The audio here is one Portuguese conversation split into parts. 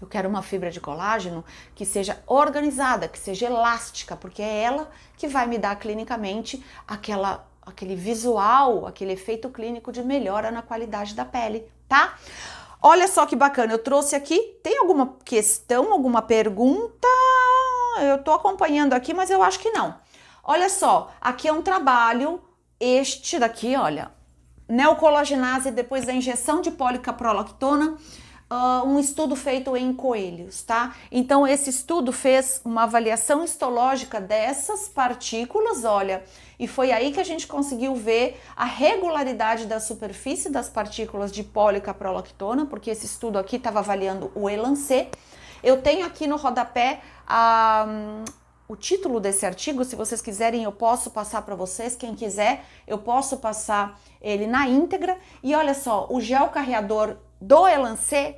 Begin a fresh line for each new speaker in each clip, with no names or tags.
Eu quero uma fibra de colágeno que seja organizada, que seja elástica, porque é ela que vai me dar clinicamente aquele visual, aquele efeito clínico de melhora na qualidade da pele, tá? Olha só que bacana, eu trouxe aqui, tem alguma questão, alguma pergunta? Eu tô acompanhando aqui, mas eu acho que não. Olha só, aqui é um trabalho, este daqui, olha, neocolagenase depois da injeção de policaprolactona, um estudo feito em coelhos, tá? Então esse estudo fez uma avaliação histológica dessas partículas, olha, e foi aí que a gente conseguiu ver a regularidade da superfície das partículas de policaprolactona, porque esse estudo aqui estava avaliando o Elancê. Eu tenho aqui no rodapé o título desse artigo, se vocês quiserem eu posso passar para vocês, quem quiser eu posso passar ele na íntegra. E olha só, o gel carreador do Elancê,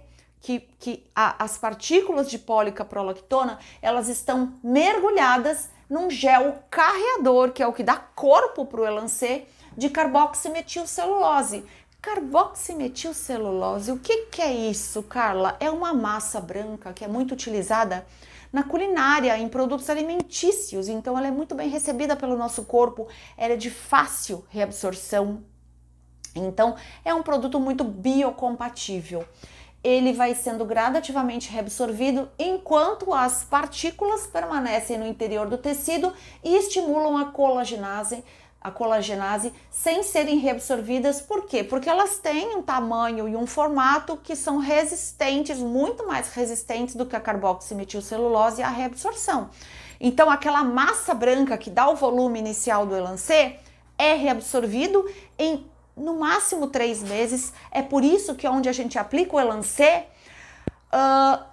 as partículas de policaprolactona, elas estão mergulhadas num gel carreador, que é o que dá corpo para o Elancê, de carboximetilcelulose. Carboximetilcelulose, o que é isso, Carla? É uma massa branca que é muito utilizada na culinária, em produtos alimentícios, então ela é muito bem recebida pelo nosso corpo, ela é de fácil reabsorção, então é um produto muito biocompatível. Ele vai sendo gradativamente reabsorvido enquanto as partículas permanecem no interior do tecido e estimulam a colagenase sem serem reabsorvidas. Por quê? Porque elas têm um tamanho e um formato que são resistentes, muito mais resistentes do que a carboximetilcelulose à reabsorção. Então aquela massa branca que dá o volume inicial do Elancê é reabsorvido em no máximo 3 meses. É por isso que onde a gente aplica o Elancê,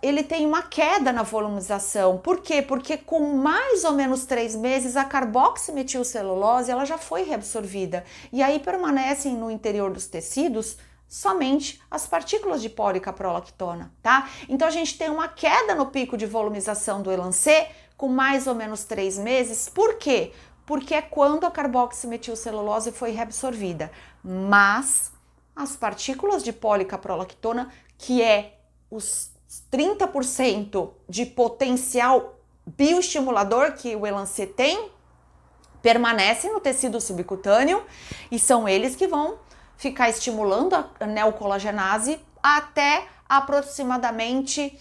ele tem uma queda na volumização. Por quê? Porque com mais ou menos 3 meses a carboximetilcelulose ela já foi reabsorvida e aí permanecem no interior dos tecidos somente as partículas de policaprolactona, tá? Então a gente tem uma queda no pico de volumização do Elancê com mais ou menos 3 meses. Por quê? Porque é quando a carboximetilcelulose foi reabsorvida. Mas as partículas de policaprolactona, que é os 30% de potencial bioestimulador que o Elancê tem, permanecem no tecido subcutâneo e são eles que vão ficar estimulando a neocolagenase até aproximadamente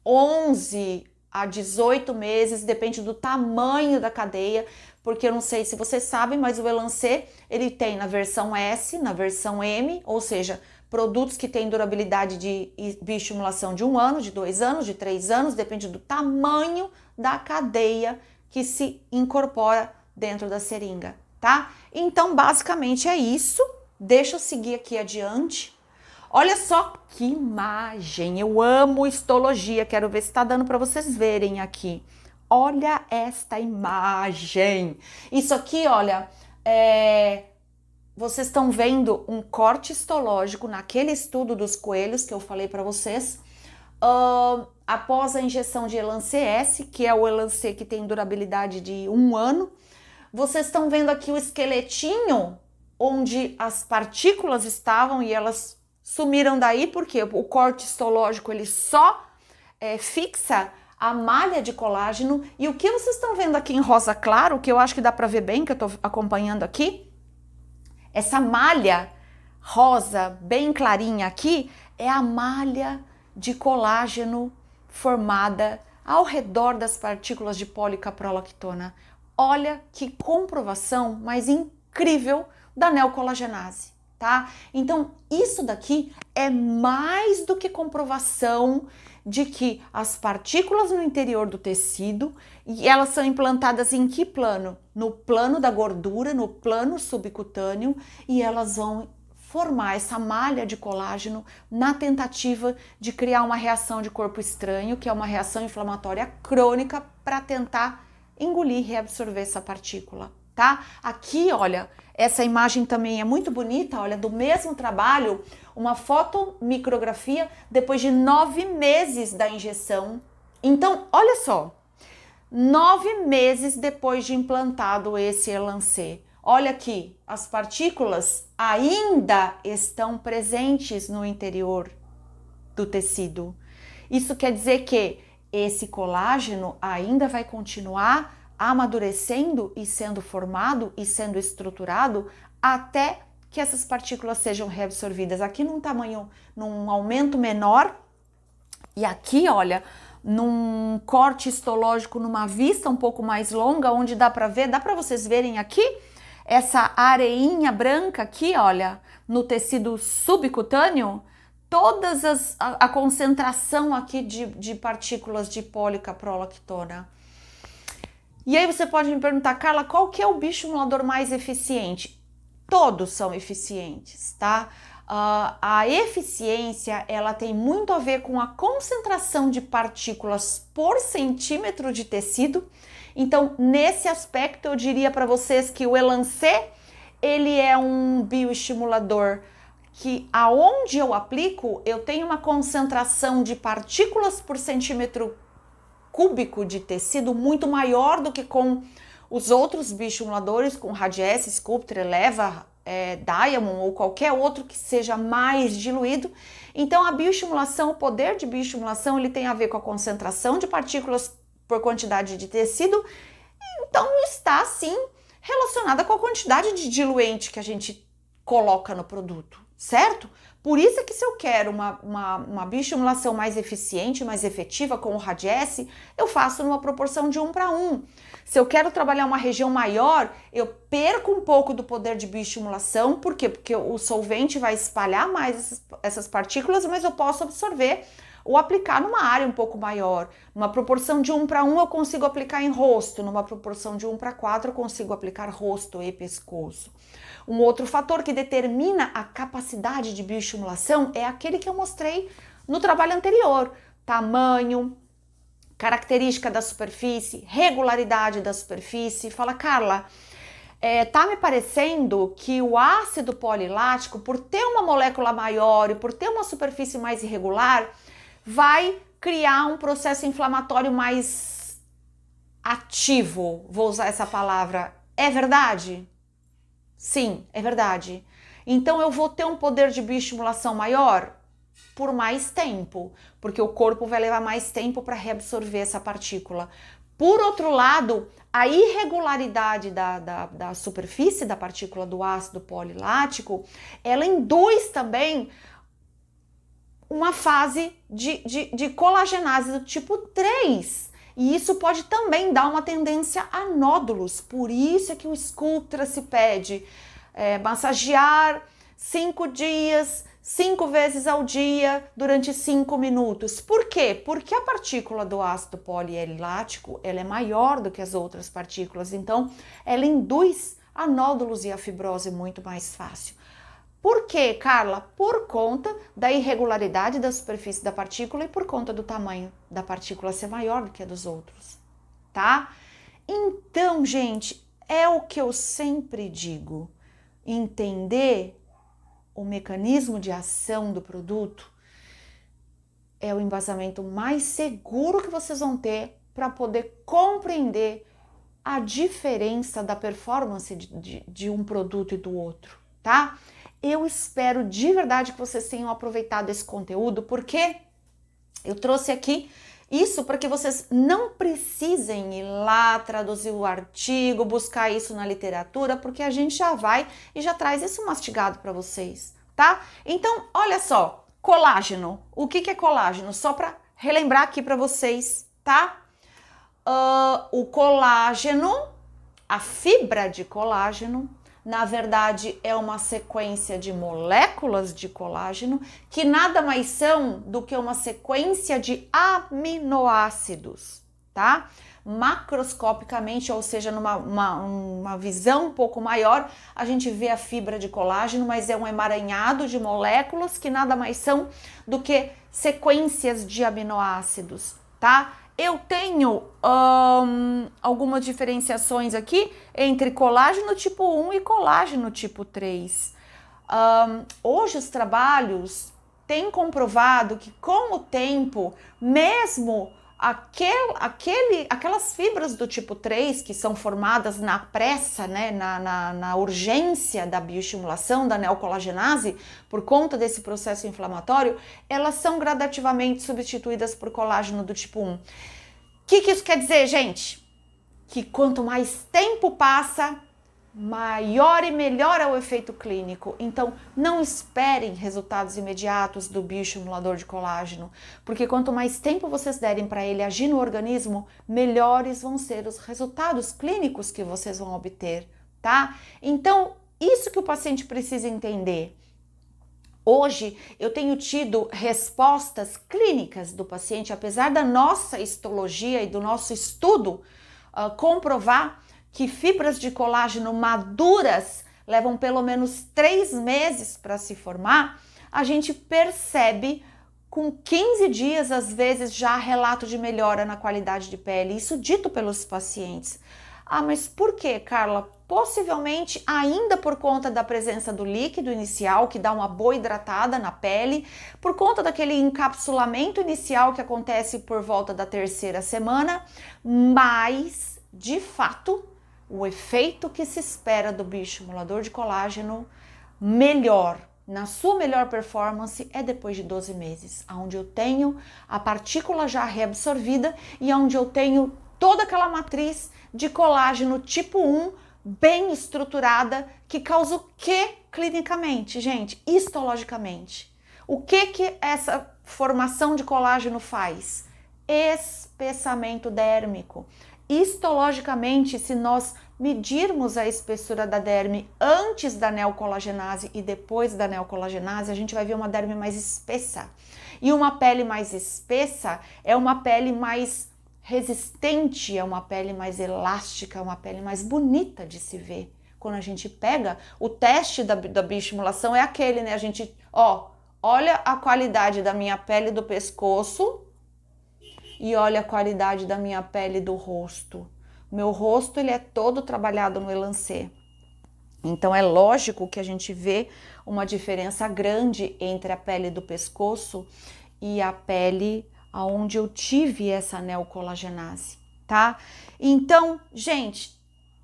11 a 18 meses, depende do tamanho da cadeia, porque eu não sei se vocês sabem, mas o Elancê, ele tem na versão S, na versão M, ou seja, produtos que têm durabilidade de bioestimulação de 1 ano, de 2 anos, de 3 anos, depende do tamanho da cadeia que se incorpora dentro da seringa, tá? Então, basicamente é isso. Deixa eu seguir aqui adiante. Olha só que imagem, eu amo histologia, quero ver se está dando para vocês verem aqui. Olha esta imagem. Isso aqui, olha, vocês estão vendo um corte histológico naquele estudo dos coelhos que eu falei para vocês, após a injeção de Elancê S, que é o Elancê que tem durabilidade de 1 ano. Vocês estão vendo aqui o esqueletinho onde as partículas estavam e elas sumiram daí, porque o corte histológico ele só fixa a malha de colágeno. E o que vocês estão vendo aqui em rosa claro, que eu acho que dá para ver bem, que eu estou acompanhando aqui, essa malha rosa bem clarinha aqui é a malha de colágeno formada ao redor das partículas de policaprolactona. Olha que comprovação mais incrível da neocolagenase, tá? Então, isso daqui é mais do que comprovação de que as partículas no interior do tecido, e elas são implantadas em que plano? No plano da gordura, no plano subcutâneo, e elas vão formar essa malha de colágeno na tentativa de criar uma reação de corpo estranho, que é uma reação inflamatória crônica, para tentar engolir e reabsorver essa partícula, tá? Aqui, olha, essa imagem também é muito bonita, olha, do mesmo trabalho, uma fotomicrografia depois de 9 meses da injeção. Então, olha só, 9 meses depois de implantado esse Elancê. Olha aqui, as partículas ainda estão presentes no interior do tecido. Isso quer dizer que esse colágeno ainda vai continuar amadurecendo e sendo formado e sendo estruturado até que essas partículas sejam reabsorvidas. Aqui num aumento menor, e aqui, olha, num corte histológico, numa vista um pouco mais longa, onde dá para vocês verem aqui, essa areinha branca aqui, olha, no tecido subcutâneo, a concentração aqui de partículas de policaprolactona. E aí você pode me perguntar, Carla, qual que é o bioestimulador mais eficiente? Todos são eficientes, tá? A eficiência, ela tem muito a ver com a concentração de partículas por centímetro de tecido. Então, nesse aspecto, eu diria para vocês que o Elancê, ele é um bioestimulador que aonde eu aplico, eu tenho uma concentração de partículas por centímetro cúbico de tecido muito maior do que com os outros bioestimuladores, com Radiesse, Sculptra, Eleva, Diamond ou qualquer outro que seja mais diluído. Então a bioestimulação, o poder de bioestimulação, ele tem a ver com a concentração de partículas por quantidade de tecido, então está sim relacionada com a quantidade de diluente que a gente coloca no produto, certo? Por isso é que se eu quero uma bioestimulação mais eficiente, mais efetiva com o Radiesse, eu faço numa proporção de 1:1. Se eu quero trabalhar uma região maior, eu perco um pouco do poder de bioestimulação. Por quê? Porque o solvente vai espalhar mais essas partículas, mas eu posso absorver ou aplicar numa área um pouco maior. Numa proporção de 1:1 eu consigo aplicar em rosto, numa proporção de 1:4 eu consigo aplicar rosto e pescoço. Um outro fator que determina a capacidade de bioestimulação é aquele que eu mostrei no trabalho anterior: tamanho, característica da superfície, regularidade da superfície. Fala, Carla, tá me parecendo que o ácido polilático, por ter uma molécula maior e por ter uma superfície mais irregular, vai criar um processo inflamatório mais ativo. Vou usar essa palavra. É verdade? Sim, é verdade. Então eu vou ter um poder de bioestimulação maior por mais tempo, porque o corpo vai levar mais tempo para reabsorver essa partícula. Por outro lado, a irregularidade da superfície da partícula do ácido polilático, ela induz também uma fase de colagenase do tipo 3. E isso pode também dar uma tendência a nódulos. Por isso é que o Sculptra se pede massagear 5 dias, 5 vezes ao dia, durante 5 minutos. Por quê? Porque a partícula do ácido polilático, ela é maior do que as outras partículas. Então, ela induz a nódulos e a fibrose muito mais fácil. Por quê, Carla? Por conta da irregularidade da superfície da partícula e por conta do tamanho da partícula ser maior do que a dos outros, tá? Então, gente, é o que eu sempre digo: entender o mecanismo de ação do produto é o embasamento mais seguro que vocês vão ter para poder compreender a diferença da performance de um produto e do outro, tá? Eu espero de verdade que vocês tenham aproveitado esse conteúdo, porque eu trouxe aqui isso para que vocês não precisem ir lá traduzir o artigo, buscar isso na literatura, porque a gente já vai e já traz isso mastigado para vocês, tá? Então, olha só, colágeno. O que é colágeno? Só para relembrar aqui para vocês, tá? O colágeno, a fibra de colágeno, na verdade, é uma sequência de moléculas de colágeno que nada mais são do que uma sequência de aminoácidos, tá? Macroscopicamente, ou seja, numa visão um pouco maior, a gente vê a fibra de colágeno, mas é um emaranhado de moléculas que nada mais são do que sequências de aminoácidos, tá? Eu tenho algumas diferenciações aqui entre colágeno tipo 1 e colágeno tipo 3. Hoje os trabalhos têm comprovado que com o tempo, mesmo aquelas fibras do tipo 3 que são formadas na pressa, né, na urgência da bioestimulação, da neocolagenase, por conta desse processo inflamatório, elas são gradativamente substituídas por colágeno do tipo 1. O que isso quer dizer, gente? Que quanto mais tempo passa, maior e melhor é o efeito clínico. Então, não esperem resultados imediatos do bioestimulador de colágeno, porque quanto mais tempo vocês derem para ele agir no organismo, melhores vão ser os resultados clínicos que vocês vão obter, tá? Então, isso que o paciente precisa entender. Hoje, eu tenho tido respostas clínicas do paciente, apesar da nossa histologia e do nosso estudo comprovar que fibras de colágeno maduras levam pelo menos 3 meses para se formar, a gente percebe com 15 dias, às vezes, já relato de melhora na qualidade de pele. Isso dito pelos pacientes. Ah, mas por quê, Carla? Possivelmente ainda por conta da presença do líquido inicial, que dá uma boa hidratada na pele, por conta daquele encapsulamento inicial que acontece por volta da 3ª semana, mas, de fato, o efeito que se espera do bioestimulador de colágeno melhor, na sua melhor performance, é depois de 12 meses, onde eu tenho a partícula já reabsorvida e onde eu tenho toda aquela matriz de colágeno tipo 1 bem estruturada, que causa o que clinicamente, gente? Histologicamente. O que essa formação de colágeno faz? Espessamento dérmico. Histologicamente, se nós medirmos a espessura da derme antes da neocolagenase e depois da neocolagenase, a gente vai ver uma derme mais espessa. E uma pele mais espessa é uma pele mais resistente, é uma pele mais elástica, é uma pele mais bonita de se ver. Quando a gente pega, o teste da bioestimulação é aquele, né? A gente, olha a qualidade da minha pele do pescoço e olha a qualidade da minha pele do rosto. Meu rosto, ele é todo trabalhado no elancê. Então, é lógico que a gente vê uma diferença grande entre a pele do pescoço e a pele onde eu tive essa neocolagenase, tá? Então, gente,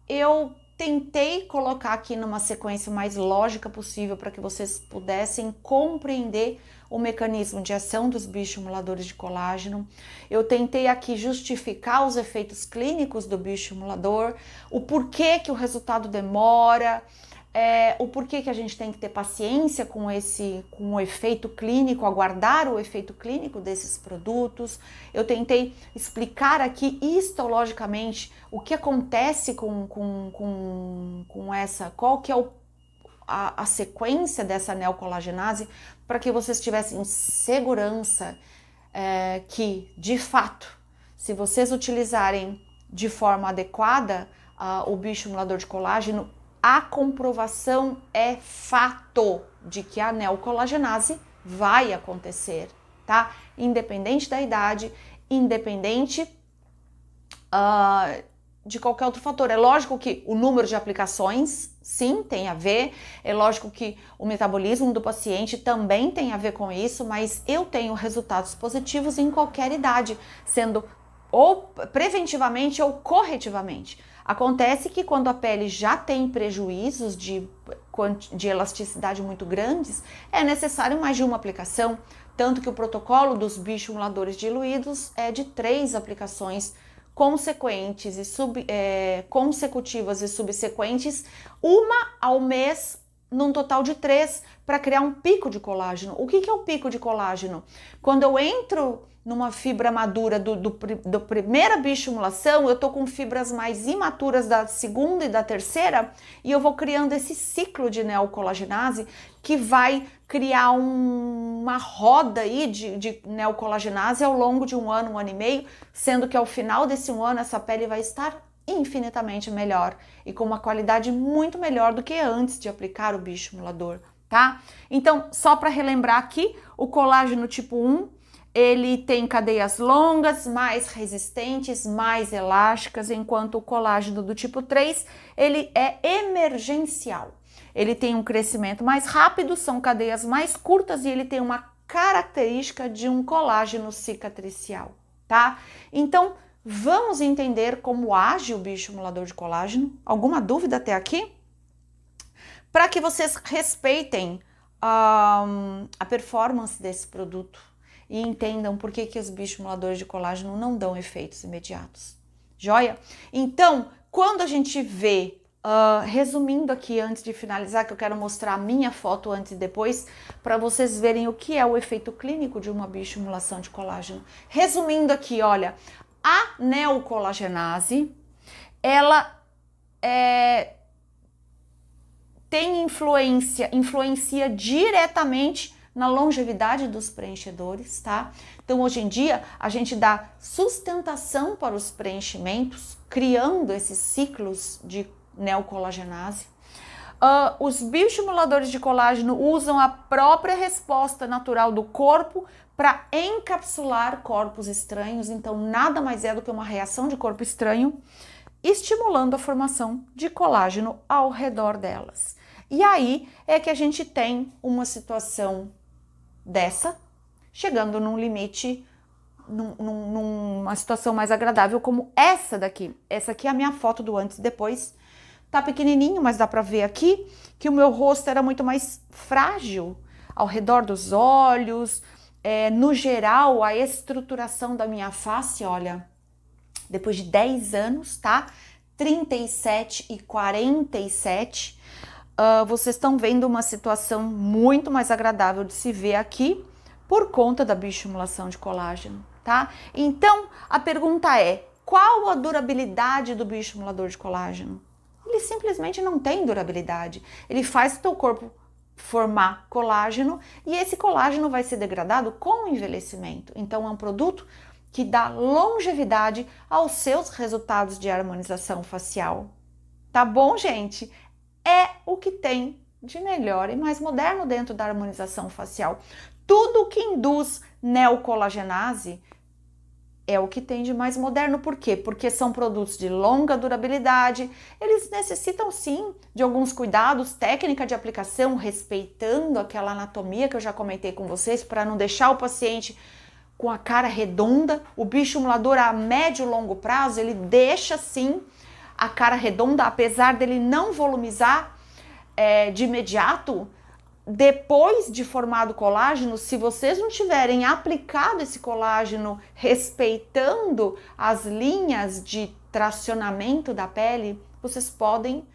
eu tentei colocar aqui numa sequência mais lógica possível para que vocês pudessem compreender o mecanismo de ação dos bioestimuladores de colágeno. Eu tentei aqui justificar os efeitos clínicos do bioestimulador, o porquê que o resultado demora, o porquê que a gente tem que ter paciência com o efeito clínico, aguardar o efeito clínico desses produtos. Eu tentei explicar aqui histologicamente o que acontece com essa, qual que é a sequência dessa neocolagenase, para que vocês tivessem segurança que, de fato, se vocês utilizarem de forma adequada o bioestimulador de colágeno, a comprovação é fato de que a neocolagenase vai acontecer, tá? Independente da idade, independente de qualquer outro fator. É lógico que o número de aplicações, sim, tem a ver. É lógico que o metabolismo do paciente também tem a ver com isso, mas eu tenho resultados positivos em qualquer idade, sendo ou preventivamente ou corretivamente. Acontece que quando a pele já tem prejuízos de elasticidade muito grandes, é necessário mais de uma aplicação, tanto que o protocolo dos bioestimuladores diluídos é de 3 aplicações consequentes e consecutivas e subsequentes, uma ao mês, num total de 3, para criar um pico de colágeno. O que é o pico de colágeno? Quando eu entro numa fibra madura do primeira bioestimulação, eu tô com fibras mais imaturas da segunda e da terceira, e eu vou criando esse ciclo de neocolagenase que vai criar uma roda aí de neocolagenase ao longo de 1 ano, 1 ano e meio, sendo que ao final desse 1 ano essa pele vai estar infinitamente melhor e com uma qualidade muito melhor do que antes de aplicar o bioestimulador, tá? Então, só para relembrar aqui, o colágeno tipo 1, ele tem cadeias longas, mais resistentes, mais elásticas, enquanto o colágeno do tipo 3, ele é emergencial. Ele tem um crescimento mais rápido, são cadeias mais curtas e ele tem uma característica de um colágeno cicatricial, tá? Então, vamos entender como age o bioestimulador de colágeno. Alguma dúvida até aqui? Para que vocês respeitem a performance desse produto e entendam por que os bioestimuladores de colágeno não dão efeitos imediatos. Joia? Então, quando a gente vê, resumindo aqui antes de finalizar, que eu quero mostrar a minha foto antes e depois, para vocês verem o que é o efeito clínico de uma bioestimulação de colágeno. Resumindo aqui, olha, a neocolagenase, ela tem influencia diretamente na longevidade dos preenchedores, tá? Então, hoje em dia, a gente dá sustentação para os preenchimentos, criando esses ciclos de neocolagenase. Os bioestimuladores de colágeno usam a própria resposta natural do corpo para encapsular corpos estranhos, então nada mais é do que uma reação de corpo estranho, estimulando a formação de colágeno ao redor delas. E aí é que a gente tem uma situação dessa, chegando num limite, numa situação mais agradável como essa daqui. Essa aqui é a minha foto do antes e depois. Tá pequenininho, mas dá pra ver aqui que o meu rosto era muito mais frágil ao redor dos olhos. No geral, a estruturação da minha face, olha, depois de 10 anos, tá? 37 e 47, vocês estão vendo uma situação muito mais agradável de se ver aqui por conta da bioestimulação de colágeno, tá? Então, a pergunta é, qual a durabilidade do bioestimulador de colágeno? Ele simplesmente não tem durabilidade. Ele faz o teu corpo formar colágeno e esse colágeno vai ser degradado com o envelhecimento. Então, é um produto que dá longevidade aos seus resultados de harmonização facial. Tá bom, gente? É o que tem de melhor e mais moderno dentro da harmonização facial. Tudo que induz neocolagenase é o que tem de mais moderno. Por quê? Porque são produtos de longa durabilidade, eles necessitam sim de alguns cuidados, técnica de aplicação, respeitando aquela anatomia que eu já comentei com vocês, para não deixar o paciente com a cara redonda. O bioestimulador a médio e longo prazo, ele deixa sim a cara redonda, apesar dele não volumizar de imediato. Depois de formado o colágeno, se vocês não tiverem aplicado esse colágeno respeitando as linhas de tracionamento da pele, vocês podem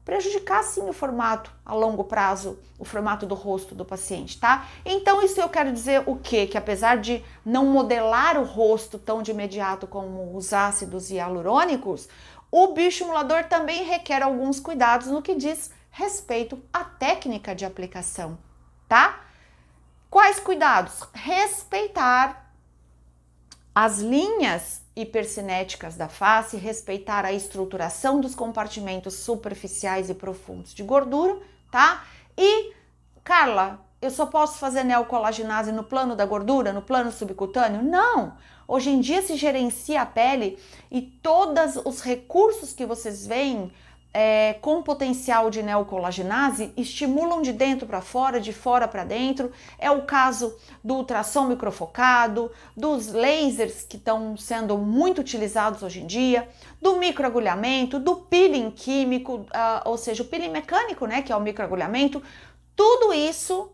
prejudicar sim o formato a longo prazo, o formato do rosto do paciente, tá? Então isso eu quero dizer o quê? Que apesar de não modelar o rosto tão de imediato como os ácidos hialurônicos, o bioestimulador também requer alguns cuidados no que diz respeito à técnica de aplicação, tá? Quais cuidados? Respeitar as linhas hipercinéticas da face, respeitar a estruturação dos compartimentos superficiais e profundos de gordura, tá? E, Carla, eu só posso fazer neocolagenase no plano da gordura, no plano subcutâneo? Não! Hoje em dia se gerencia a pele e todos os recursos que vocês veem com potencial de neocolagenase estimulam de dentro para fora, de fora para dentro. É o caso do ultrassom microfocado, dos lasers que estão sendo muito utilizados hoje em dia, do microagulhamento, do peeling químico, ou seja, o peeling mecânico, né, que é o microagulhamento. Tudo isso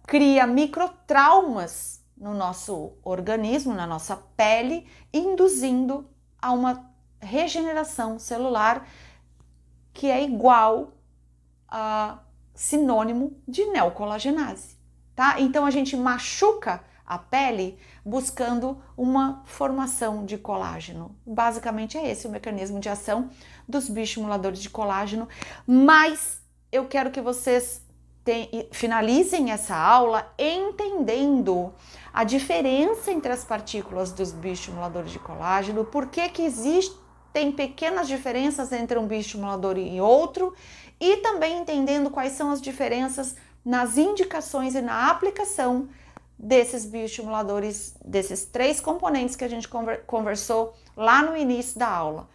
cria microtraumas no nosso organismo, na nossa pele, induzindo a uma regeneração celular que é igual a sinônimo de neocolagenase, tá? Então a gente machuca a pele buscando uma formação de colágeno. Basicamente é esse o mecanismo de ação dos bioestimuladores de colágeno, mas eu quero que vocês finalizem essa aula entendendo a diferença entre as partículas dos bioestimuladores de colágeno, por que existem pequenas diferenças entre um bioestimulador e outro, e também entendendo quais são as diferenças nas indicações e na aplicação desses bioestimuladores, desses 3 componentes que a gente conversou lá no início da aula.